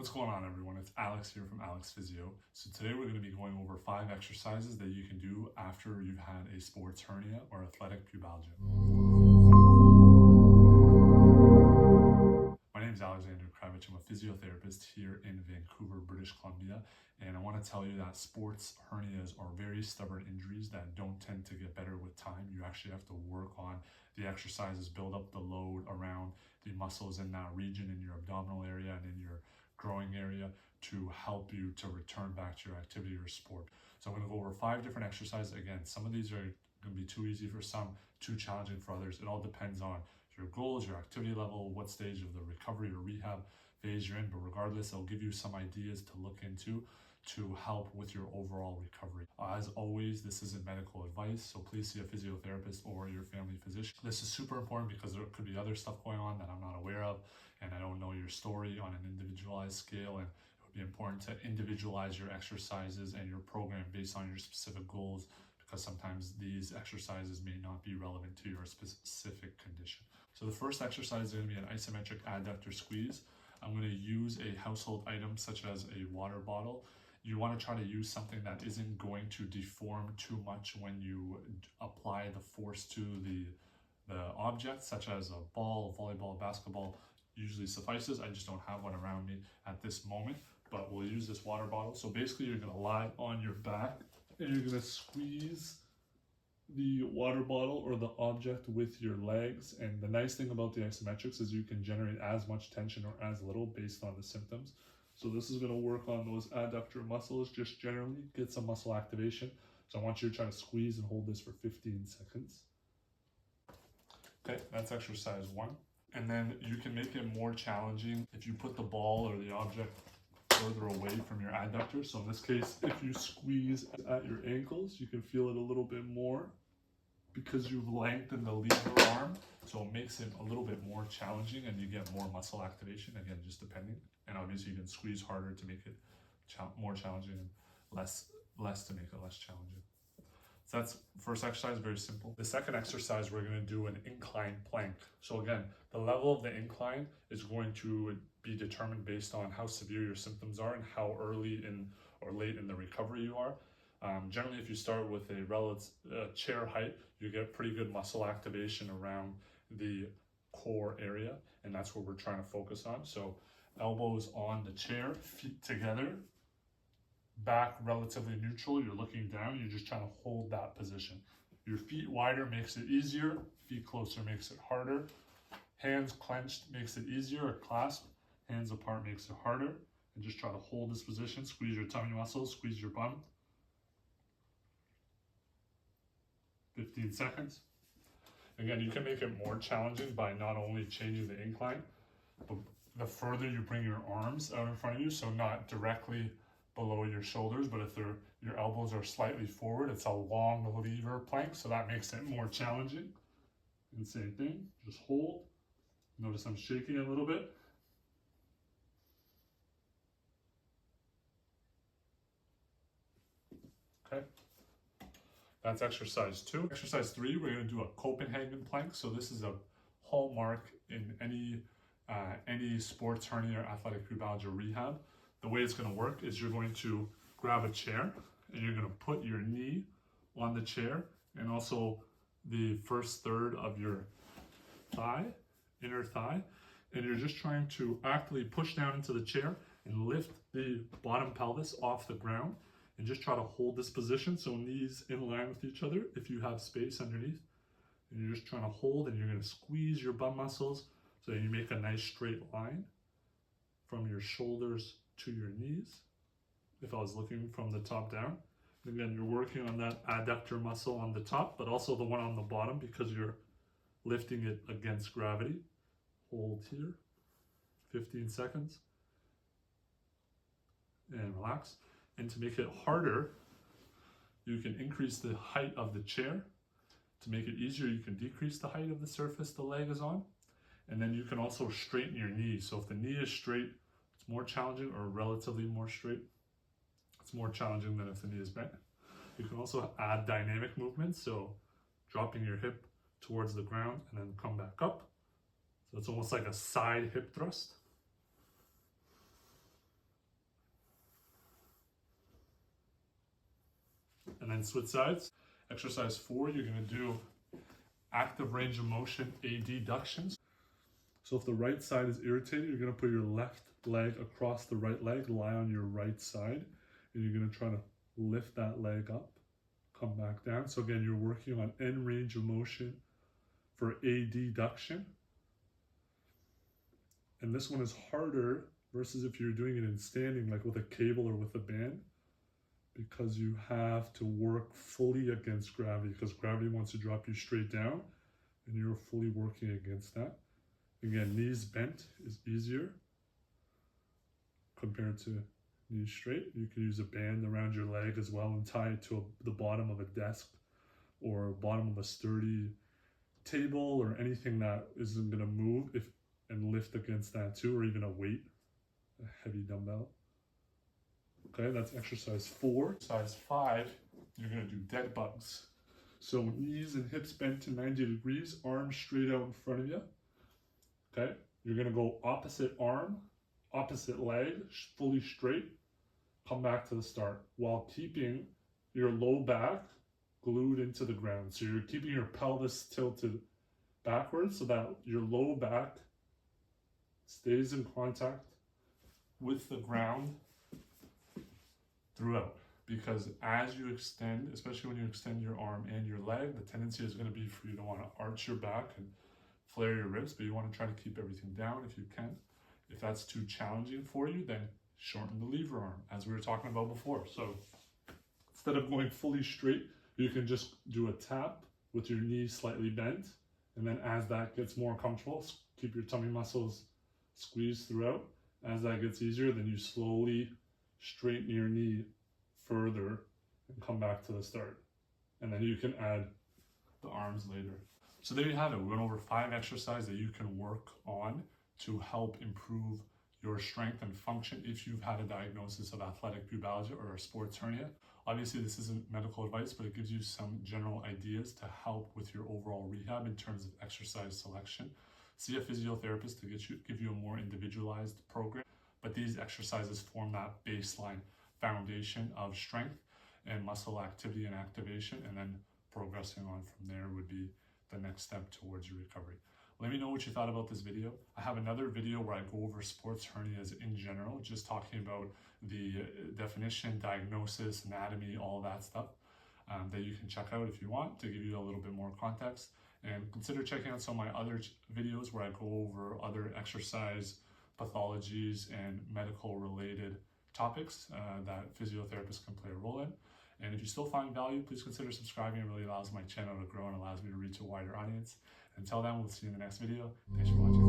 What's going on, everyone? It's Alex here from Aleks Physio. So today we're going to be going over 5 exercises that you can do after you've had a sports hernia or athletic pubalgia. My name is Aleks Physio. I'm a physiotherapist here in Vancouver, British Columbia, and I want to tell you that sports hernias are very stubborn injuries that don't tend to get better with time. You actually have to work on the exercises, build up the load around the muscles in that region, in your abdominal area and in your growing area, to help you to return back to your activity or sport. So I'm going to go over 5 different exercises. Again, some of these are going to be too easy for some, too challenging for others. It all depends on your goals, your activity level, what stage of the recovery or rehab phase you're in. But regardless, I'll give you some ideas to look into to help with your overall recovery. As always, this isn't medical advice, so please see a physiotherapist or your family physician. This is super important because there could be other stuff going on that I'm not aware of, and I don't know your story on an individualized scale, and it would be important to individualize your exercises and your program based on your specific goals, because sometimes these exercises may not be relevant to your specific condition. So the first exercise is going to be an isometric adductor squeeze. I'm going to use a household item such as a water bottle. You want to try to use something that isn't going to deform too much when you apply the force to the object, such as a ball, a volleyball, a basketball. Usually suffices. I just don't have one around me at this moment, but we'll use this water bottle. So basically you're going to lie on your back and you're going to squeeze the water bottle or the object with your legs. And the nice thing about the isometrics is you can generate as much tension or as little based on the symptoms. So this is going to work on those adductor muscles, just generally get some muscle activation. So I want you to try to squeeze and hold this for 15 seconds. Okay, that's exercise 1. And then you can make it more challenging if you put the ball or the object further away from your adductor. So in this case, if you squeeze at your ankles, you can feel it a little bit more because you've lengthened the lever arm. So it makes it a little bit more challenging and you get more muscle activation, again, just depending. And obviously you can squeeze harder to make it more challenging and less to make it less challenging. So that's first exercise, very simple. The second exercise, we're going to do an incline plank. So again, the level of the incline is going to be determined based on how severe your symptoms are and how early in or late in the recovery you are. Generally, if you start with a relative chair height, you get pretty good muscle activation around the core area, and that's what we're trying to focus on. So elbows on the chair, feet together, back relatively neutral, you're looking down, you're just trying to hold that position. Your feet wider makes it easier, feet closer makes it harder. Hands clenched makes it easier, or clasped, hands apart makes it harder. And just try to hold this position, squeeze your tummy muscles, squeeze your bum. 15 seconds. Again, you can make it more challenging by not only changing the incline, but the further you bring your arms out in front of you, so not directly below your shoulders, but if your elbows are slightly forward, it's a long lever plank, so that makes it more challenging. And same thing, just hold. Notice I'm shaking a little bit. Okay, that's exercise 2. Exercise 3, we're going to do a Copenhagen Plank. So this is a hallmark in any sports hernia or athletic pubalgia rehab. The way it's going to work is you're going to grab a chair and you're going to put your knee on the chair and also the first third of your thigh, inner thigh, and you're just trying to actively push down into the chair and lift the bottom pelvis off the ground and just try to hold this position, so knees in line with each other if you have space underneath. And you're just trying to hold, and you're going to squeeze your bum muscles so you make a nice straight line from your shoulders to your knees, if I was looking from the top down. Again, you're working on that adductor muscle on the top, but also the one on the bottom because you're lifting it against gravity. Hold here, 15 seconds, and relax. And to make it harder, you can increase the height of the chair. To make it easier, you can decrease the height of the surface the leg is on. And then you can also straighten your knee. So if the knee is straight, it's more challenging, or relatively more straight, it's more challenging than if the knee is bent. You can also add dynamic movements, so dropping your hip towards the ground and then come back up. So it's almost like a side hip thrust. And then switch sides. Exercise 4, you're going to do active range of motion adductions. So if the right side is irritated, you're going to put your left leg across the right leg, lie on your right side, and you're going to try to lift that leg up, come back down. So again, you're working on end range of motion for adduction. And this one is harder versus if you're doing it in standing, like with a cable or with a band, because you have to work fully against gravity, because gravity wants to drop you straight down and you're fully working against that. Again, knees bent is easier compared to knees straight. You can use a band around your leg as well and tie it to the bottom of a desk or bottom of a sturdy table or anything that isn't going to move and lift against that too, or even a weight, a heavy dumbbell. Okay, that's exercise 4. Exercise 5, you're going to do dead bugs. So knees and hips bent to 90 degrees, arms straight out in front of you. Okay, you're going to go opposite arm, opposite leg, fully straight, come back to the start while keeping your low back glued into the ground. So you're keeping your pelvis tilted backwards so that your low back stays in contact with the ground throughout. Because as you extend, especially when you extend your arm and your leg, the tendency is going to be for you to want to arch your back and flare your ribs, but you want to try to keep everything down if you can. If that's too challenging for you, then shorten the lever arm, as we were talking about before. So instead of going fully straight, you can just do a tap with your knees slightly bent, and then as that gets more comfortable, keep your tummy muscles squeezed throughout. As that gets easier, then you slowly straighten your knee further and come back to the start. And then you can add the arms later. So there you have it. We went over 5 exercises that you can work on to help improve your strength and function if you've had a diagnosis of athletic pubalgia or a sports hernia. Obviously, this isn't medical advice, but it gives you some general ideas to help with your overall rehab in terms of exercise selection. See a physiotherapist to give you a more individualized program. But these exercises form that baseline foundation of strength and muscle activity and activation, and then progressing on from there would be the next step towards your recovery. Let me know what you thought about this video. I have another video where I go over sports hernias in general, just talking about the definition, diagnosis, anatomy, all that stuff that you can check out if you want to give you a little bit more context. And consider checking out some of my other videos where I go over other exercise pathologies and medical related topics that physiotherapists can play a role in. And if you still find value, please consider subscribing. It really allows my channel to grow and allows me to reach a wider audience. Until then, we'll see you in the next video. Thanks for watching.